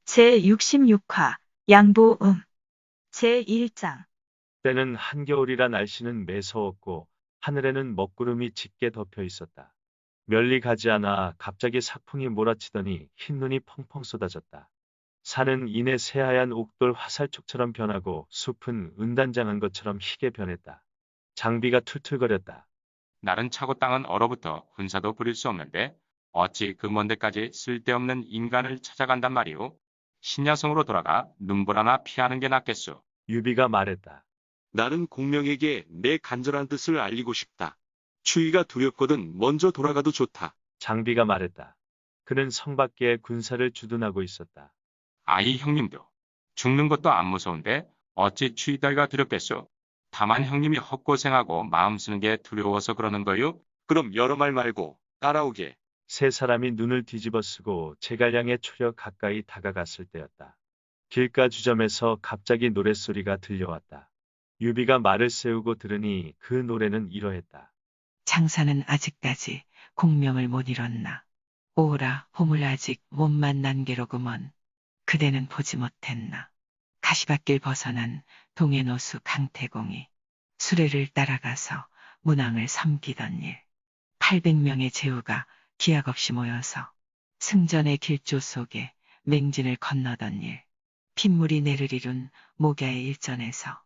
제66화 양보음 제1장 때는 한겨울이라 날씨는 매서웠고 하늘에는 먹구름이 짙게 덮여 있었다. 멀리 가지 않아 갑자기 사풍이 몰아치더니 흰눈이 펑펑 쏟아졌다. 산은 이내 새하얀 옥돌 화살촉처럼 변하고 숲은 은단장한 것처럼 희게 변했다. 장비가 툴툴거렸다. 날은 차고 땅은 얼어붙어 군사도 부릴 수 없는데 어찌 그 먼 데까지 쓸데없는 인간을 찾아간단 말이오. 신야성으로 돌아가 눈볼 하나 피하는 게 낫겠소. 유비가 말했다. 나는 공명에게 내 간절한 뜻을 알리고 싶다. 추위가 두렵거든 먼저 돌아가도 좋다. 장비가 말했다. 그는 성 밖에 군사를 주둔하고 있었다. 아이 형님도 죽는 것도 안 무서운데 어찌 추위 따위가 두렵겠소. 다만 형님이 헛고생하고 마음 쓰는 게 두려워서 그러는 거요. 그럼 여러 말 말고 따라오게. 세 사람이 눈을 뒤집어쓰고 제갈량의 초려 가까이 다가갔을 때였다. 길가 주점에서 갑자기 노랫소리가 들려왔다. 유비가 말을 세우고 들으니 그 노래는 이러했다. 장사는 아직까지 공명을 못 이뤘나. 오라 봄을 아직 못 만난 게로구먼. 그대는 보지 못했나. 가시밭길 벗어난 동해노수 강태공이 수레를 따라가서 문왕을 섬기던 일. 800명의 제후가 기약 없이 모여서 승전의 길조 속에 맹진을 건너던 일. 핏물이 내를 이룬 목야의 일전에서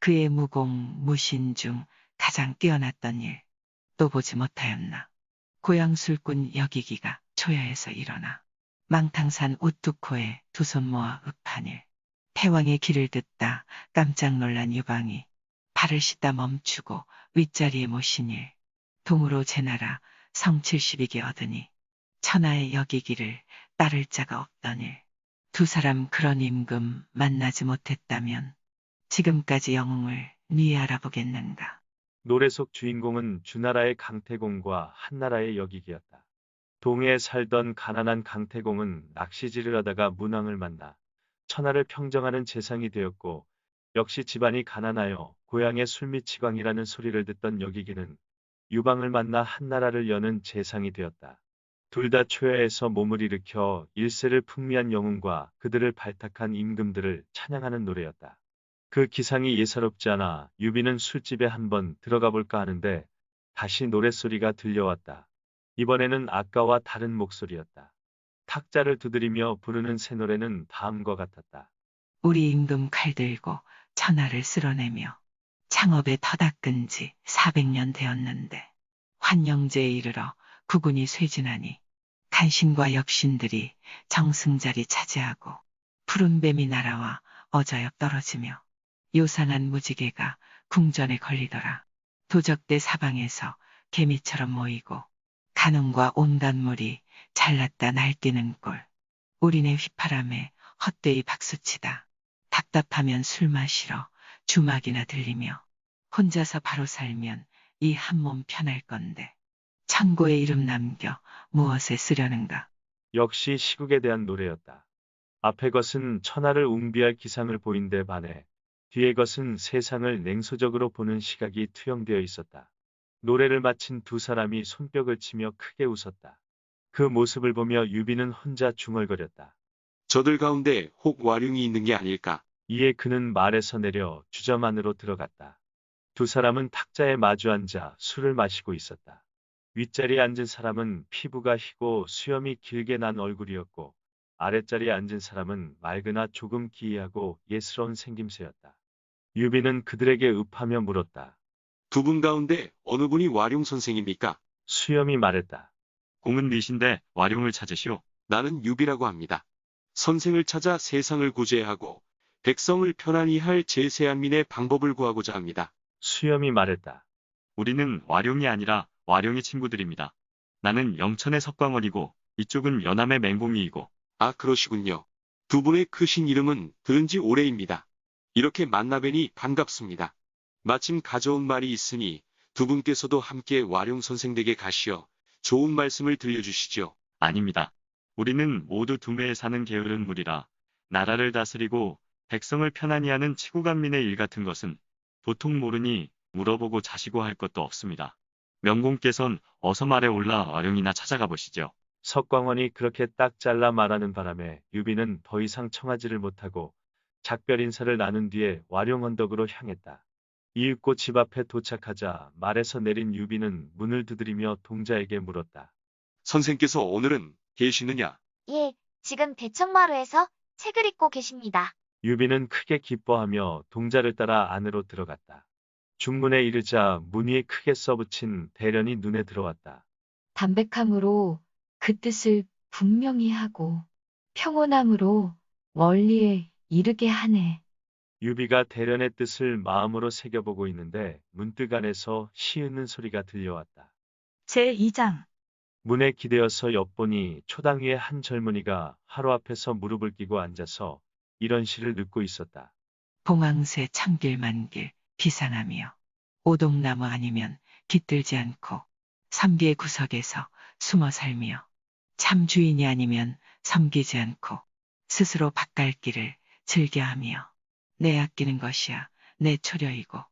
그의 무공 무신 중 가장 뛰어났던 일. 또 보지 못하였나. 고향 술꾼 여기기가 초야에서 일어나 망탕산 우뚝코에 두 손 모아 읍한 일. 패왕의 길을 듣다 깜짝 놀란 유방이 발을 씻다 멈추고 윗자리에 모신 일. 동으로 제나라 성 70이게 얻으니 천하의 여기기를 따를 자가 없던 일. 두 사람 그런 임금 만나지 못했다면 지금까지 영웅을 네 알아보겠는가. 노래 속 주인공은 주나라의 강태공과 한나라의 여기기였다. 동해에 살던 가난한 강태공은 낚시질을 하다가 문왕을 만나 천하를 평정하는 재상이 되었고, 역시 집안이 가난하여 고향에 술미치광이라는 소리를 듣던 여기기는 유방을 만나 한나라를 여는 재상이 되었다. 둘 다 초야에서 몸을 일으켜 일세를 풍미한 영웅과 그들을 발탁한 임금들을 찬양하는 노래였다. 그 기상이 예사롭지 않아 유비는 술집에 한번 들어가 볼까 하는데 다시 노랫소리가 들려왔다. 이번에는 아까와 다른 목소리였다. 탁자를 두드리며 부르는 새 노래는 다음과 같았다. 우리 임금 칼 들고 천하를 쓸어내며 창업에 터닦은 지 400년 되었는데 환영제에 이르러 국군이 쇠진하니 간신과 역신들이 정승자리 차지하고 푸른 뱀이 날아와 어자역 떨어지며 요상한 무지개가 궁전에 걸리더라. 도적대 사방에서 개미처럼 모이고 간음과 온갖 물이 잘났다 날뛰는 꼴. 우리네 휘파람에 헛되이 박수치다. 답답하면 술 마시러 주막이나 들리며 혼자서 바로 살면 이 한 몸 편할 건데 천고의 이름 남겨 무엇에 쓰려는가. 역시 시국에 대한 노래였다. 앞의 것은 천하를 웅비할 기상을 보인 데 반해 뒤의 것은 세상을 냉소적으로 보는 시각이 투영되어 있었다. 노래를 마친 두 사람이 손뼉을 치며 크게 웃었다. 그 모습을 보며 유비는 혼자 중얼거렸다. 저들 가운데 혹 와룡이 있는 게 아닐까. 이에 그는 말에서 내려 주점 안으로 들어갔다. 두 사람은 탁자에 마주 앉아 술을 마시고 있었다. 윗자리에 앉은 사람은 피부가 희고 수염이 길게 난 얼굴이었고, 아랫자리에 앉은 사람은 맑으나 조금 기이하고 예스러운 생김새였다. 유비는 그들에게 읍하며 물었다. 두 분 가운데 어느 분이 와룡 선생입니까? 수염이 말했다. 공은 니신데 와룡을 찾으시오. 나는 유비라고 합니다. 선생을 찾아 세상을 구제하고 백성을 편안히 할 제세안민의 방법을 구하고자 합니다. 수염이 말했다. 우리는 와룡이 아니라 와룡의 친구들입니다. 나는 영천의 석광원이고 이쪽은 연암의 맹공이이고. 아, 그러시군요. 두 분의 크신 이름은 들은 지 오래입니다. 이렇게 만나뵈니 반갑습니다. 마침 가져온 말이 있으니 두 분께서도 함께 와룡 선생 댁에 가시어 좋은 말씀을 들려주시죠. 아닙니다. 우리는 모두 두매에 사는 게으른 무리라 나라를 다스리고 백성을 편안히 하는 치구간민의 일 같은 것은 도통 모르니 물어보고 자시고 할 것도 없습니다. 명공께선 어서 말에 올라 와룡이나 찾아가 보시죠. 석광원이 그렇게 딱 잘라 말하는 바람에 유비는 더 이상 청하지를 못하고 작별 인사를 나눈 뒤에 와룡언덕으로 향했다. 이윽고 집 앞에 도착하자 말에서 내린 유비는 문을 두드리며 동자에게 물었다. 선생께서 오늘은 계시느냐? 예, 지금 대청마루에서 책을 읽고 계십니다. 유비는 크게 기뻐하며 동자를 따라 안으로 들어갔다. 중문에 이르자 문 위에 크게 써붙인 대련이 눈에 들어왔다. 담백함으로 그 뜻을 분명히 하고 평온함으로 원리에 이르게 하네. 유비가 대련의 뜻을 마음으로 새겨보고 있는데 문득 안에서 시으는 소리가 들려왔다. 제2장. 문에 기대어서 엿보니 초당 위에 한 젊은이가 하루 앞에서 무릎을 끼고 앉아서 이런 시를 읊고 있었다. 봉황새 참길만길 비상하며 오동나무 아니면 깃들지 않고 삼비의 구석에서 숨어 살며 참 주인이 아니면 섬기지 않고 스스로 밭갈길을 즐겨하며 내 아끼는 것이야 내 초려이고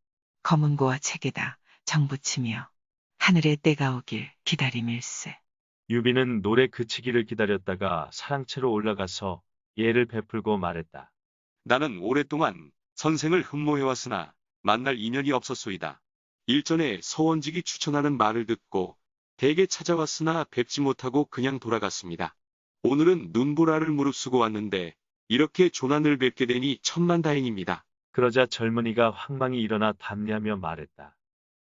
검은 고와 책에다 정붙이며 하늘에 때가 오길 기다림일세. 유비는 노래 그치기를 기다렸다가 사랑채로 올라가서 예를 베풀고 말했다. 나는 오랫동안 선생을 흠모해왔으나 만날 인연이 없었소이다. 일전에 서원직이 추천하는 말을 듣고 댁에 찾아왔으나 뵙지 못하고 그냥 돌아갔습니다. 오늘은 눈보라를 무릅쓰고 왔는데 이렇게 조난을 뵙게 되니 천만다행입니다. 그러자 젊은이가 황망히 일어나 담례하며 말했다.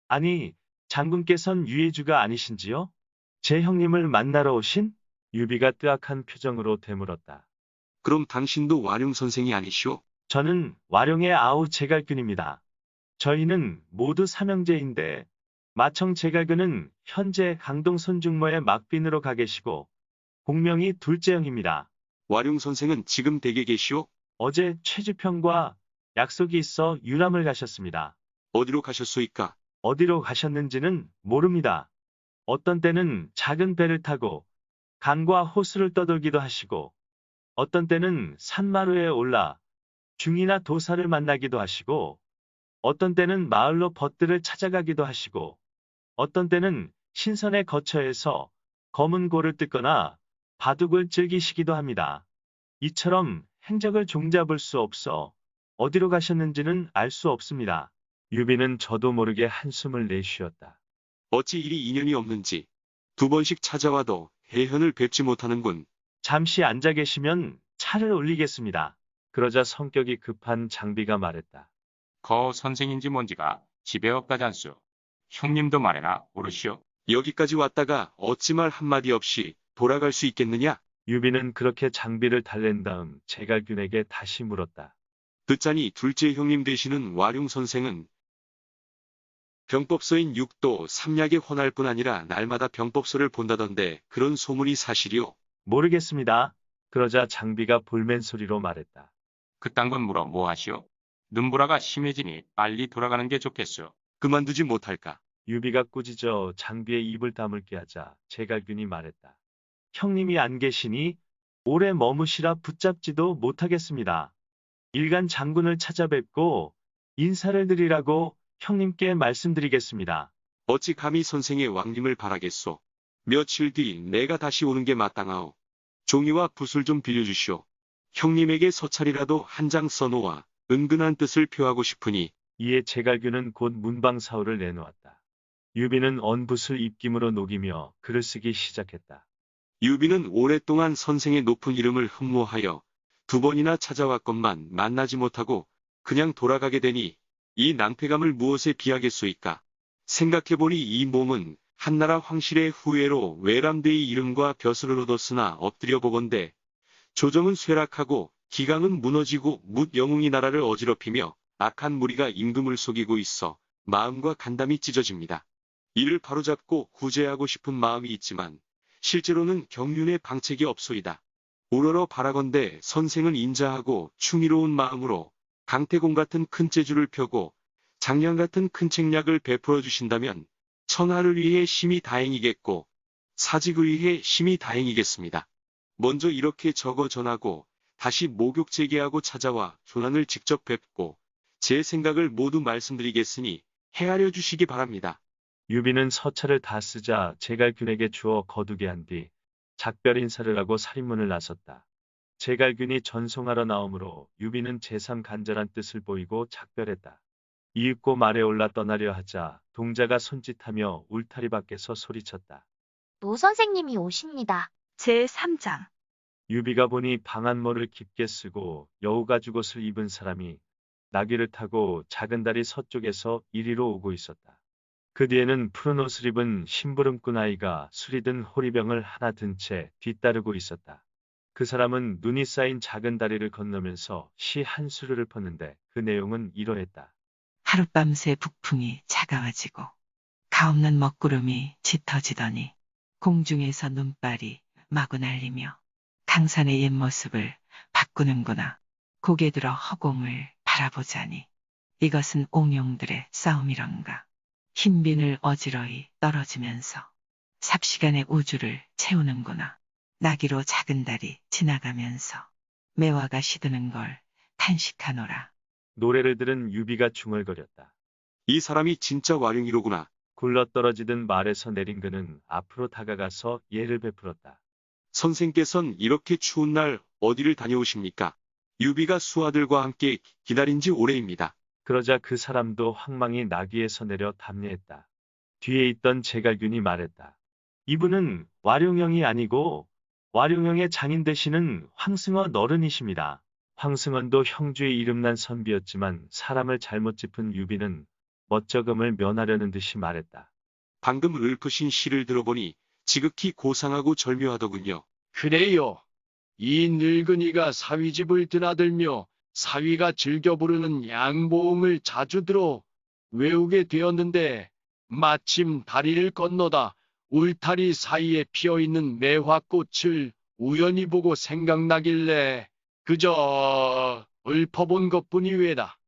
아니, 장군께선 유해주가 아니신지요? 제 형님을 만나러 오신? 유비가 뜨악한 표정으로 되물었다. 그럼 당신도 와룡 선생이 아니시오? 저는 와룡의 아우 제갈근입니다. 저희는 모두 삼형제인데 마청 제갈근은 현재 강동 손중모의 막빈으로 가 계시고 공명이 둘째 형입니다. 와룡 선생은 지금 댁에 계시오? 어제 최주평과 약속이 있어 유람을 가셨습니다. 어디로 가셨소이까? 어디로 가셨는지는 모릅니다. 어떤 때는 작은 배를 타고 강과 호수를 떠돌기도 하시고 어떤 때는 산마루에 올라 중이나 도사를 만나기도 하시고 어떤 때는 마을로 벗들을 찾아가기도 하시고 어떤 때는 신선의 거처에서 검은 고를 뜯거나 바둑을 즐기시기도 합니다. 이처럼 행적을 종잡을 수 없어 어디로 가셨는지는 알 수 없습니다. 유비는 저도 모르게 한숨을 내쉬었다. 어찌 이리 인연이 없는지 두 번씩 찾아와도 해현을 뵙지 못하는군. 잠시 앉아 계시면 차를 올리겠습니다. 그러자 성격이 급한 장비가 말했다. 거 선생인지 뭔지가 집에 없다잖소. 형님도 말해나 오르시오. 여기까지 왔다가 어찌 말 한마디 없이 돌아갈 수 있겠느냐? 유비는 그렇게 장비를 달랜 다음 제갈균에게 다시 물었다. 듣자니 둘째 형님 되시는 와룡 선생은 병법서인 육도 삼약에 헌할 뿐 아니라 날마다 병법서를 본다던데 그런 소문이 사실이오? 모르겠습니다. 그러자 장비가 볼멘 소리로 말했다. 그딴 건 물어 뭐 하시오? 눈보라가 심해지니 빨리 돌아가는 게 좋겠소. 그만두지 못할까? 유비가 꾸짖어 장비에 입을 다물게 하자 제갈균이 말했다. 형님이 안 계시니 오래 머무시라 붙잡지도 못하겠습니다. 일간 장군을 찾아뵙고 인사를 드리라고 형님께 말씀드리겠습니다. 어찌 감히 선생의 왕림을 바라겠소? 며칠 뒤 내가 다시 오는 게 마땅하오. 종이와 붓을 좀 빌려주시오. 형님에게 서찰이라도 한 장 써놓아 은근한 뜻을 표하고 싶으니. 이에 제갈균은 곧 문방사우를 내놓았다. 유비는 언붓을 입김으로 녹이며 글을 쓰기 시작했다. 유비는 오랫동안 선생의 높은 이름을 흠모하여 두 번이나 찾아왔건만 만나지 못하고 그냥 돌아가게 되니 이 낭패감을 무엇에 비하겠소이까? 생각해보니 이 몸은 한나라 황실의 후예로 외람되이 이름과 벼슬을 얻었으나 엎드려 보건대 조정은 쇠락하고 기강은 무너지고 뭇 영웅이 나라를 어지럽히며 악한 무리가 임금을 속이고 있어 마음과 간담이 찢어집니다. 이를 바로잡고 구제하고 싶은 마음이 있지만 실제로는 경륜의 방책이 없소이다. 우러러 바라건대 선생은 인자하고 충의로운 마음으로 강태공 같은 큰 재주를 펴고 장량 같은 큰 책략을 베풀어 주신다면 천하를 위해 심히 다행이겠고 사직을 위해 심히 다행이겠습니다. 먼저 이렇게 적어 전하고 다시 목욕 재개하고 찾아와 조난을 직접 뵙고 제 생각을 모두 말씀드리겠으니 헤아려 주시기 바랍니다. 유비는 서찰을 다 쓰자 제갈균에게 주어 거두게 한 뒤 작별 인사를 하고 살인문을 나섰다. 제갈균이 전송하러 나오므로 유비는 제삼 간절한 뜻을 보이고 작별했다. 이윽고 말에 올라 떠나려 하자 동자가 손짓하며 울타리 밖에서 소리쳤다. 노 선생님이 오십니다. 제 3장. 유비가 보니 방한모를 깊게 쓰고 여우가죽옷을 입은 사람이 나귀를 타고 작은 다리 서쪽에서 이리로 오고 있었다. 그 뒤에는 푸른 옷을 입은 심부름꾼 아이가 술이 든 호리병을 하나 든 채 뒤따르고 있었다. 그 사람은 눈이 쌓인 작은 다리를 건너면서 시 한 수르를 폈는데 그 내용은 이러했다. 하룻밤새 북풍이 차가워지고 가없는 먹구름이 짙어지더니 공중에서 눈발이 마구 날리며 강산의 옛 모습을 바꾸는구나. 고개 들어 허공을 바라보자니 이것은 옥룡들의 싸움이런가. 흰빈을 어지러이 떨어지면서 삽시간의 우주를 채우는구나. 나귀로 작은 달이 지나가면서 매화가 시드는 걸 탄식하노라. 노래를 들은 유비가 중얼거렸다. 이 사람이 진짜 와룡이로구나. 굴러떨어지던 말에서 내린 그는 앞으로 다가가서 예를 베풀었다. 선생께선 이렇게 추운 날 어디를 다녀오십니까? 유비가 수하들과 함께 기다린 지 오래입니다. 그러자 그 사람도 황망히 나귀에서 내려 답례했다. 뒤에 있던 제갈균이 말했다. 이분은 와룡형이 아니고 와룡형의 장인 되시는 황승헌 어른이십니다. 황승헌도 형주의 이름난 선비였지만 사람을 잘못 짚은 유비는 멋쩍음을 면하려는 듯이 말했다. 방금 읊으신 시를 들어보니 지극히 고상하고 절묘하더군요. 그래요. 이 늙은이가 사위집을 드나들며 사위가 즐겨 부르는 양보음을 자주 들어 외우게 되었는데 마침 다리를 건너다 울타리 사이에 피어있는 매화꽃을 우연히 보고 생각나길래 그저 읊어본 것뿐이외다.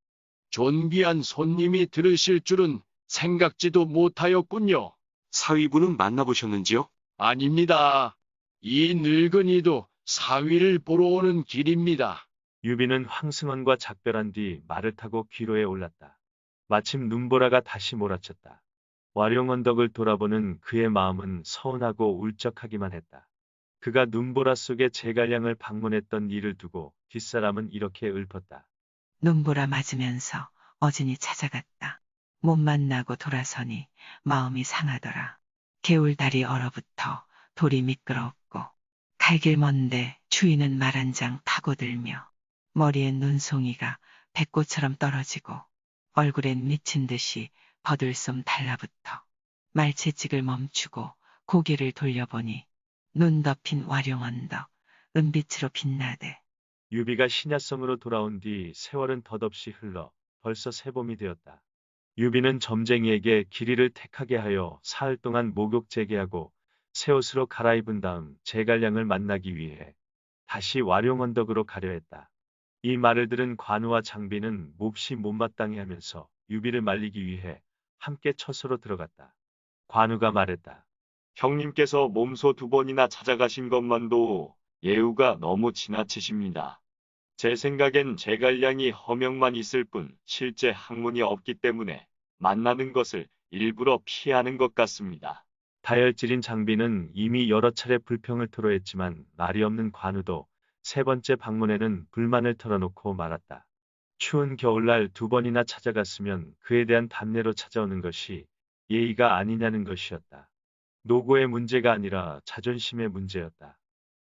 존귀한 손님이 들으실 줄은 생각지도 못하였군요. 사위분은 만나보셨는지요? 아닙니다. 이 늙은이도 사위를 보러 오는 길입니다. 유비는 황승헌과 작별한 뒤 말을 타고 귀로에 올랐다. 마침 눈보라가 다시 몰아쳤다. 와룡언덕을 돌아보는 그의 마음은 서운하고 울적하기만 했다. 그가 눈보라 속에 제갈량을 방문했던 일을 두고 뒷사람은 이렇게 읊었다. 눈보라 맞으면서 어진이 찾아갔다. 못 만나고 돌아서니 마음이 상하더라. 개울다리 얼어붙어 돌이 미끄럽고 갈길 먼데 추위는 말 한 장 파고들며 머리엔 눈송이가 배꽃처럼 떨어지고 얼굴엔 미친 듯이 버들솜 달라붙어 말채찍을 멈추고 고개를 돌려보니 눈 덮인 와룡언덕 은빛으로 빛나되 유비가 신야성으로 돌아온 뒤 세월은 덧없이 흘러 벌써 새봄이 되었다. 유비는 점쟁이에게 길이를 택하게 하여 사흘 동안 목욕 재개하고 새 옷으로 갈아입은 다음 제갈량을 만나기 위해 다시 와룡언덕으로 가려 했다. 이 말을 들은 관우와 장비는 몹시 못마땅해 하면서 유비를 말리기 위해 함께 처소로 들어갔다. 관우가 말했다. 형님께서 몸소 2번이나 찾아가신 것만도 예우가 너무 지나치십니다. 제 생각엔 제갈량이 허명만 있을 뿐 실제 학문이 없기 때문에 만나는 것을 일부러 피하는 것 같습니다. 다혈질인 장비는 이미 여러 차례 불평을 토로했지만 말이 없는 관우도 세 번째 방문에는 불만을 털어놓고 말았다. 추운 겨울날 2번이나 찾아갔으면 그에 대한 답례로 찾아오는 것이 예의가 아니냐는 것이었다. 노고의 문제가 아니라 자존심의 문제였다.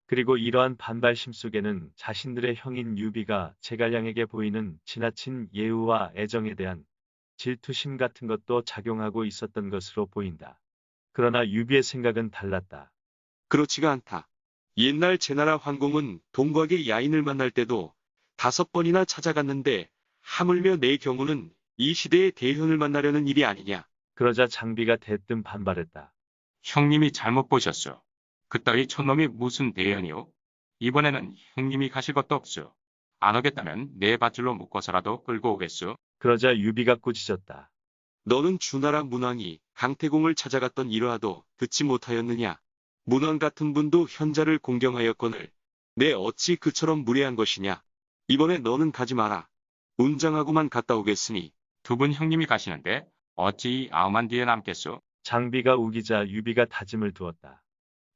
그리고 이러한 반발심 속에는 자신들의 형인 유비가 제갈량에게 보이는 지나친 예우와 애정에 대한 질투심 같은 것도 작용하고 있었던 것으로 보인다. 그러나 유비의 생각은 달랐다. 그렇지가 않다. 옛날 제나라 황공은 동곽의 야인을 만날 때도 5번이나 찾아갔는데 하물며 내 경우는 이 시대의 대현을 만나려는 일이 아니냐. 그러자 장비가 대뜸 반발했다. 형님이 잘못 보셨소. 그따위 촌놈이 무슨 대연이오? 이번에는 형님이 가실 것도 없소. 안 오겠다면 내 밧줄로 묶어서라도 끌고 오겠소. 그러자 유비가 꾸짖었다. 너는 주나라 문왕이 강태공을 찾아갔던 일화도 듣지 못하였느냐. 문왕 같은 분도 현자를 공경하였거늘 내 어찌 그처럼 무례한 것이냐. 이번에 너는 가지 마라. 운장하고만 갔다 오겠으니. 2분 형님이 가시는데 어찌 이 아우만 뒤에 남겠소? 장비가 우기자 유비가 다짐을 두었다.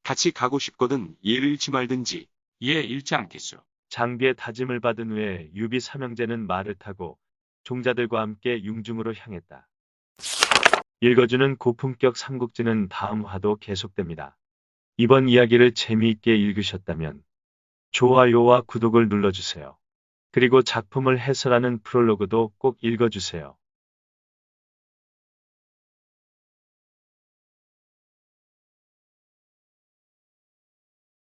같이 가고 싶거든 예를 잃지 말든지. 예, 잃지 않겠소. 장비의 다짐을 받은 후에 유비 삼형제는 말을 타고 종자들과 함께 융중으로 향했다. 읽어주는 고품격 삼국지는 다음 화도 계속됩니다. 이번 이야기를 재미있게 읽으셨다면 좋아요와 구독을 눌러주세요. 그리고 작품을 해설하는 프롤로그도 꼭 읽어주세요.